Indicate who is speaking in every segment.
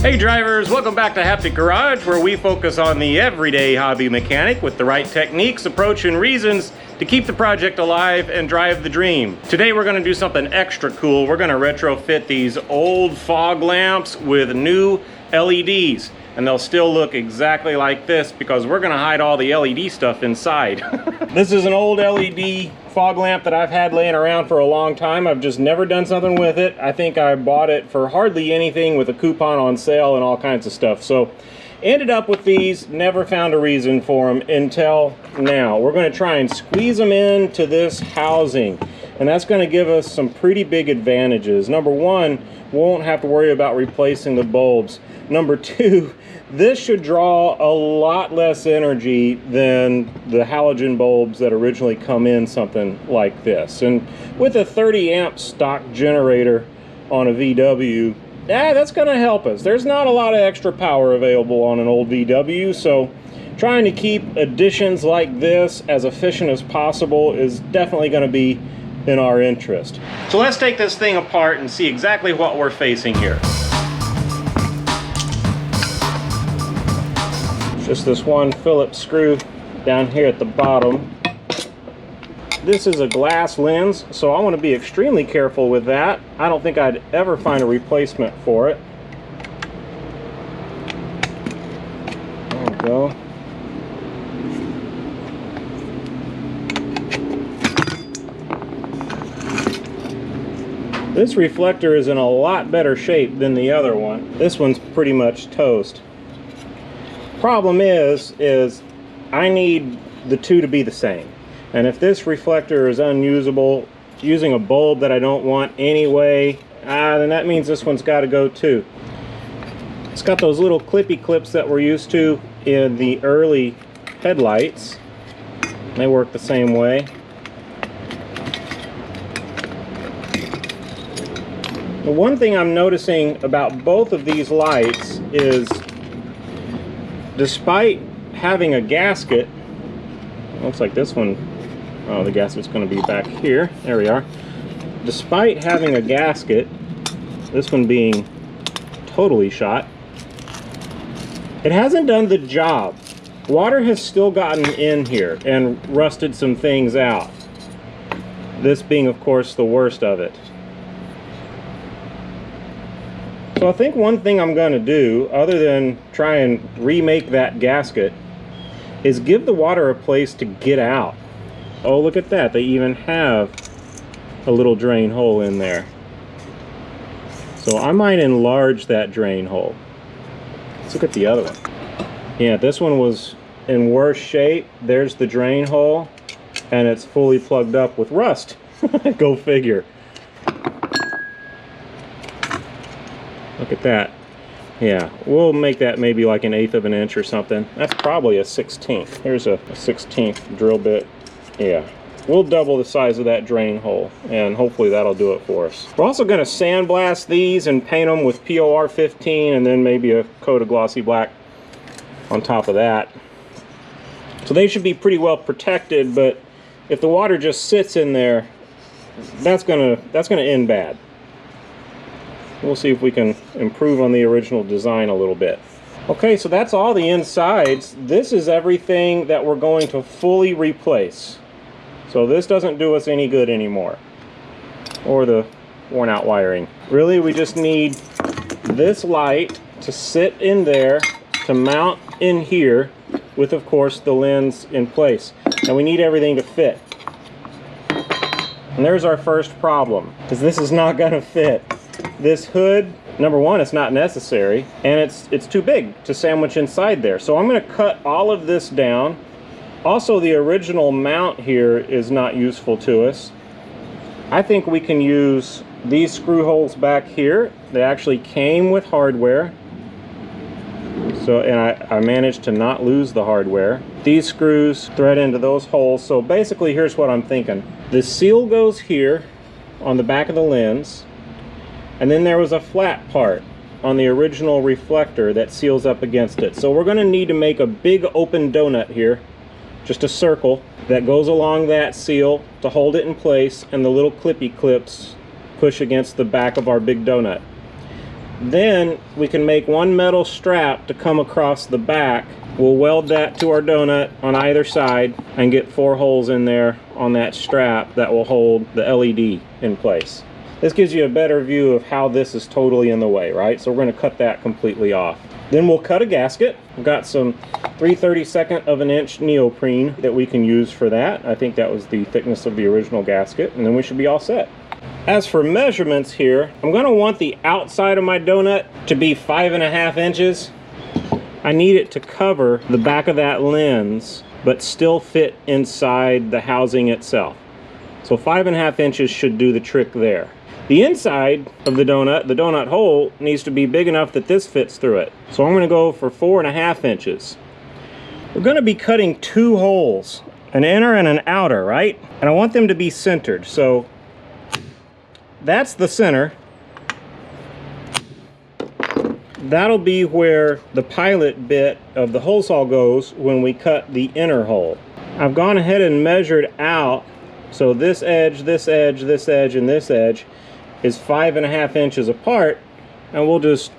Speaker 1: Hey drivers, welcome back to Haptic Garage, where we focus on the everyday hobby mechanic with the right techniques, approach, and reasons to keep the project alive and drive the dream. Today we're going to do something extra cool. We're going to retrofit these old fog lamps with new LEDs. And they'll still look exactly like this because we're going to hide all the LED stuff inside. This is an old LED fog lamp that I've had laying around for a long time. I've just never done something with it. I think I bought it for hardly anything with a coupon on sale and all kinds of stuff. So ended up with these, never found a reason for them until now. We're going to try and squeeze them into this housing, and that's going to give us some pretty big advantages. Number one, we won't have to worry about replacing the bulbs. Number two, this should draw a lot less energy than the halogen bulbs that originally come in something like this. And with a 30 amp stock generator on a VW, that's going to help us. There's not a lot of extra power available on an old VW, so trying to keep additions like this as efficient as possible is definitely going to be in our interest. So let's take this thing apart and see exactly what we're facing here. Just this one Phillips screw down here at the bottom. This is a glass lens, so I want to be extremely careful with that. I don't think I'd ever find a replacement for it. There we go. This reflector is in a lot better shape than the other one. This one's pretty much toast. Problem is I need the two to be the same. And if this reflector is unusable, using a bulb that I don't want anyway, then that means this one's got to go too. It's got those little clippy clips that we're used to in the early headlights. They work the same way. The one thing I'm noticing about both of these lights is, despite having a gasket, looks like this one, oh, the gasket's going to be back here. There we are. Despite having a gasket, this one being totally shot, it hasn't done the job. Water has still gotten in here and rusted some things out. This being, of course, the worst of it. So I think one thing I'm going to do, other than try and remake that gasket, is give the water a place to get out. Oh, look at that. They even have a little drain hole in there. So I might enlarge that drain hole. Let's look at the other one. Yeah, this one was in worse shape. There's the drain hole, and it's fully plugged up with rust. Go figure. Look at that. Yeah, we'll make that maybe like 1/8 of an inch or something. That's probably a 1/16. Here's a 1/16 drill bit. Yeah, we'll double the size of that drain hole, and hopefully that'll do it for us. We're also going to sandblast these and paint them with POR 15 and then maybe a coat of glossy black on top of that. So they should be pretty well protected, but if the water just sits in there, that's gonna end bad. We'll see if we can improve on the original design a little bit. Okay, so that's all the insides. This is everything that we're going to fully replace. So this doesn't do us any good anymore. Or the worn out wiring. Really, we just need this light to sit in there, to mount in here, with, of course, the lens in place. And we need everything to fit. And there's our first problem, because this is not going to fit. This hood, number one, it's not necessary, and it's too big to sandwich inside there. So I'm going to cut all of this down. Also, the original mount here is not useful to us. I think we can use these screw holes back here. They actually came with hardware. So, and I managed to not lose the hardware. These screws thread into those holes. So basically, here's what I'm thinking. The seal goes here on the back of the lens. And then there was a flat part on the original reflector that seals up against it. So we're going to need to make a big open donut here, just a circle that goes along that seal to hold it in place, and the little clippy clips push against the back of our big donut. Then we can make one metal strap to come across the back. We'll weld that to our donut on either side and get 4 holes in there on that strap that will hold the LED in place. This gives you a better view of how this is totally in the way, right? So we're going to cut that completely off. Then we'll cut a gasket. We've got some 3/32 of an inch neoprene that we can use for that. I think that was the thickness of the original gasket, and then we should be all set. As for measurements here, I'm going to want the outside of my donut to be 5.5 inches. I need it to cover the back of that lens, but still fit inside the housing itself. So 5.5 inches should do the trick there. The inside of the donut hole, needs to be big enough that this fits through it. So I'm going to go for 4.5 inches. We're going to be cutting 2 holes, an inner and an outer, right? And I want them to be centered. So that's the center. That'll be where the pilot bit of the hole saw goes when we cut the inner hole. I've gone ahead and measured out, so this edge, this edge, this edge, and this edge is 5.5 inches apart, and we'll just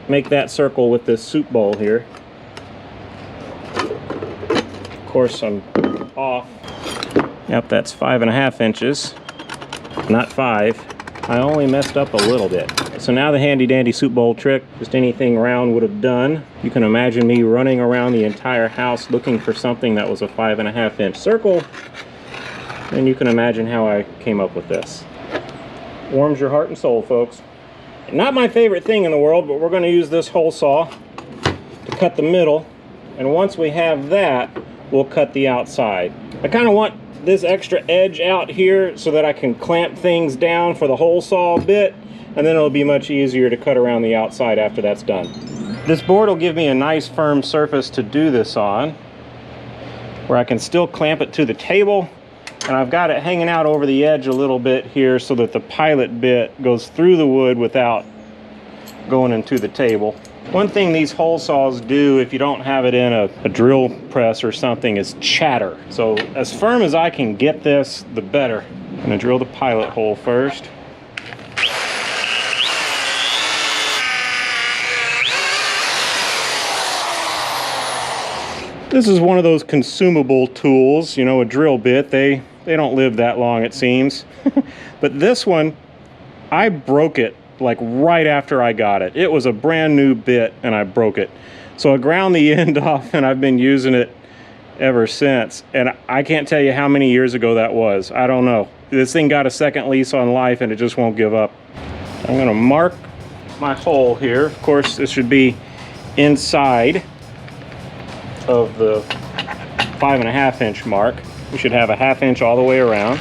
Speaker 1: make that circle with this soup bowl here. Of course, I'm off. Yep, that's 5.5 inches, not 5. I only messed up a little bit. So now the handy dandy soup bowl trick, just anything round would have done. You can imagine me running around the entire house looking for something that was a 5.5 inch circle, and you can imagine how I came up with this. Warms your heart and soul, folks. Not my favorite thing in the world, but we're going to use this hole saw to cut the middle, and once we have that, we'll cut the outside. I kind of want this extra edge out here so that I can clamp things down for the hole saw bit, and then it'll be much easier to cut around the outside after that's done. This board will give me a nice firm surface to do this on, where I can still clamp it to the table, and I've got it hanging out over the edge a little bit here so that the pilot bit goes through the wood without going into the table. One thing these hole saws do, if you don't have it in a drill press or something, is chatter. So as firm as I can get this, the better. I'm going to drill the pilot hole first. This is one of those consumable tools, you know, a drill bit. They don't live that long, it seems. But this one, I broke it like right after I got it. It was a brand new bit and I broke it. So I ground the end off and I've been using it ever since. And I can't tell you how many years ago that was. I don't know. This thing got a second lease on life and it just won't give up. I'm gonna mark my hole here. Of course, this should be inside of the 5.5 inch mark. We should have a 1/2 inch all the way around.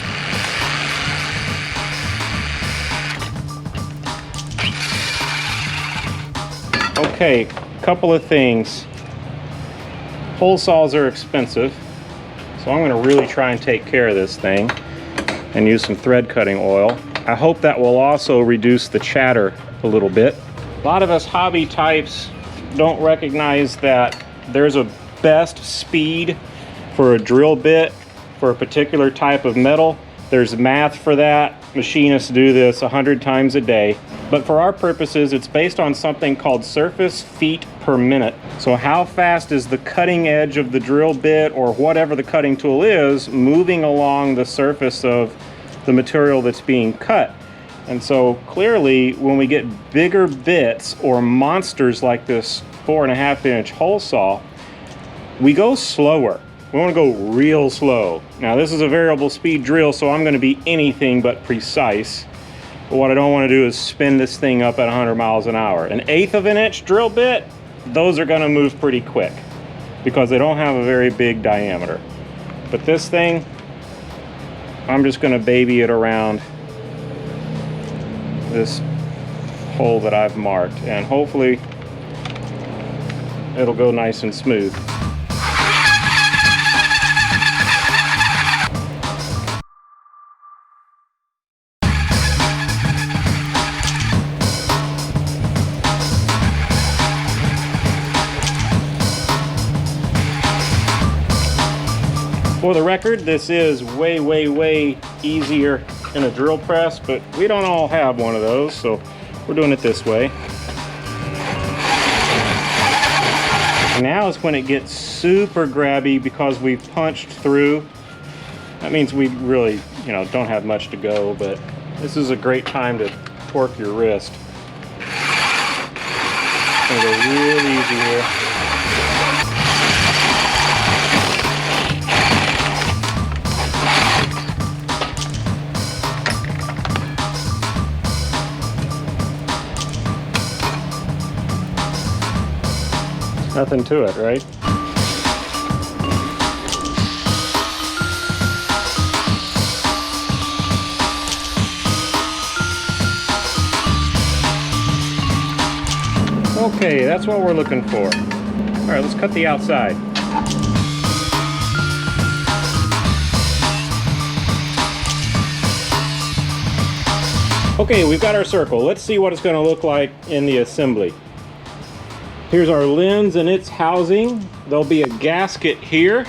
Speaker 1: Okay, couple of things. Hole saws are expensive, so I'm going to really try and take care of this thing and use some thread cutting oil. I hope that will also reduce the chatter a little bit. A lot of us hobby types don't recognize that there's a best speed for a drill bit for a particular type of metal. There's math for that. Machinists do this 100 times a day. But for our purposes, it's based on something called surface feet per minute. So how fast is the cutting edge of the drill bit or whatever the cutting tool is moving along the surface of the material that's being cut? And so clearly when we get bigger bits or monsters like this 4.5 inch hole saw, we go slower. We want to go real slow. Now this is a variable speed drill, so I'm going to be anything but precise. But what I don't want to do is spin this thing up at 100 miles an hour. An 1/8 of an inch drill bit, those are going to move pretty quick because they don't have a very big diameter. But this thing, I'm just going to baby it around this hole that I've marked, and hopefully it'll go nice and smooth. For the record, this is way, way, way easier in a drill press, but we don't all have one of those, so We're doing it this way. Now is when it gets super grabby because we've punched through. That means we really, you know, don't have much to go, but this is a great time to torque your wrist. It's gonna go real easy here. Nothing to it, right? Okay, that's what we're looking for. All right, let's cut the outside. Okay, we've got our circle. Let's see what it's going to look like in the assembly. Here's our lens and its housing. There'll be a gasket here,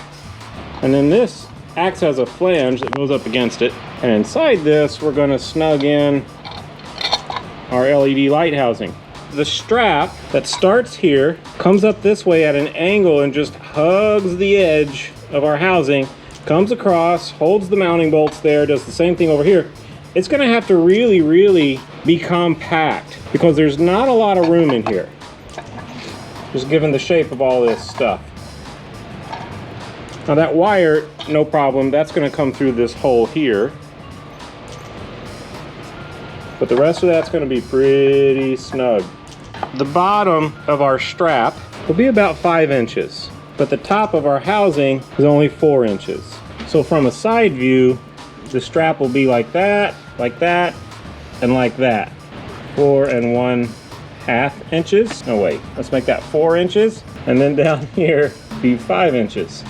Speaker 1: and then this acts as a flange that goes up against it. And inside this, we're going to snug in our LED light housing. The strap that starts here comes up this way at an angle and just hugs the edge of our housing, comes across, holds the mounting bolts there, does the same thing over here. It's going to have to really be compact because there's not a lot of room in here, just given the shape of all this stuff. Now that wire, no problem, that's going to come through this hole here. But the rest of that's going to be pretty snug. The bottom of our strap will be about 5 inches, but the top of our housing is only 4 inches. So from a side view, the strap will be like that, and like that. 4 1/2 inches. No, wait, let's make that 4 inches. And then down here, be 5 inches.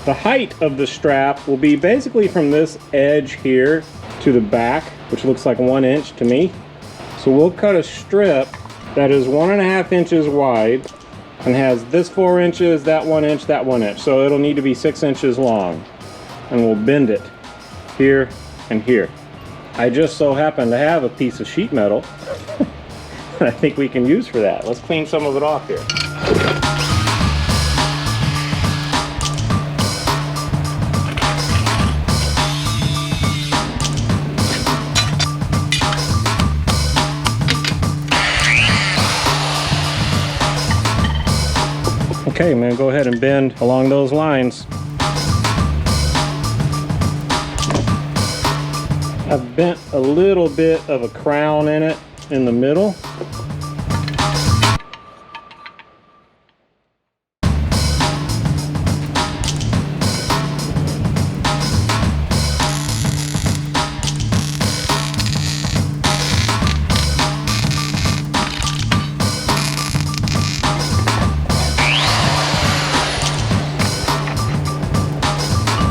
Speaker 1: The height of the strap will be basically from this edge here to the back, which looks like 1 inch to me. So we'll cut a strip that is 1 1/2 inches wide and has this 4 inches, that 1 inch, that 1 inch. So it'll need to be 6 inches long. And we'll bend it here and here. I just so happen to have a piece of sheet metal that I think we can use for that. Let's clean some of it off here. Okay, I'm gonna go ahead and bend along those lines. I've bent a little bit of a crown in it in the middle.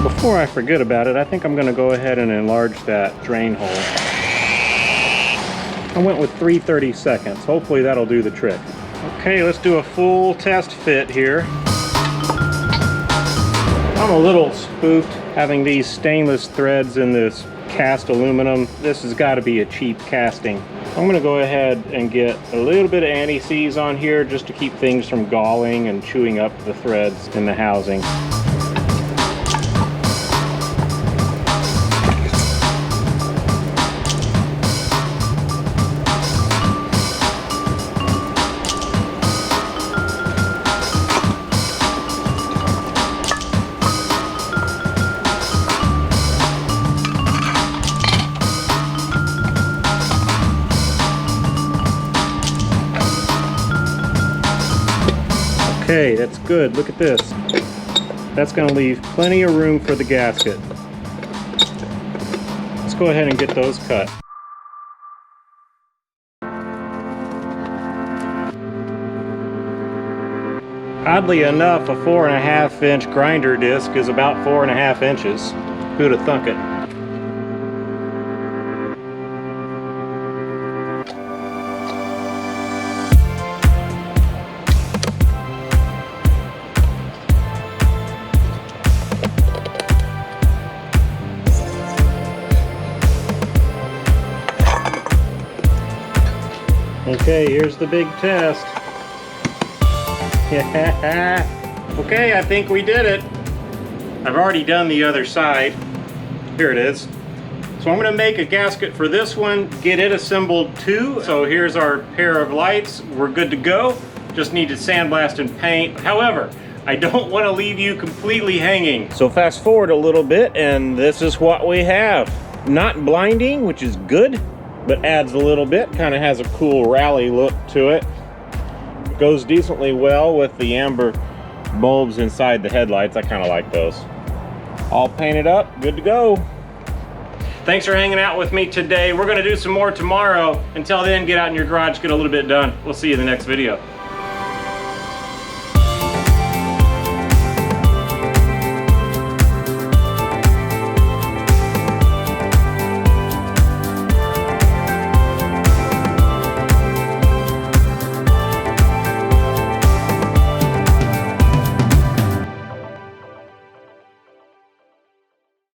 Speaker 1: Before I forget about it, I think I'm going to go ahead and enlarge that drain hole. I went with 3/32. Hopefully that'll do the trick. Okay, let's do a full test fit here. I'm a little spooked having these stainless threads in this cast aluminum. This has got to be a cheap casting. I'm going to go ahead and get a little bit of anti-seize on here just to keep things from galling and chewing up the threads in the housing. Okay, that's good. Look at this. That's going to leave plenty of room for the gasket. Let's go ahead and get those cut. Oddly enough, a 4.5 inch grinder disc is about 4.5 inches. Who'd have thunk it? Okay, here's the big test. Okay, I think we did it. I've already done the other side. Here it is. So I'm gonna make a gasket for this one, get it assembled too. So here's our pair of lights. We're good to go. Just need to sandblast and paint. However, I don't want to leave you completely hanging. So fast forward a little bit and this is what we have. Not blinding, which is good, but adds a little bit. Kind of has a cool rally look to it. Goes decently well with the amber bulbs inside the headlights. I kind of like those. All painted up, good to go. Thanks for hanging out with me today. We're gonna do some more tomorrow. Until then, get out in your garage, get a little bit done. We'll see you in the next video.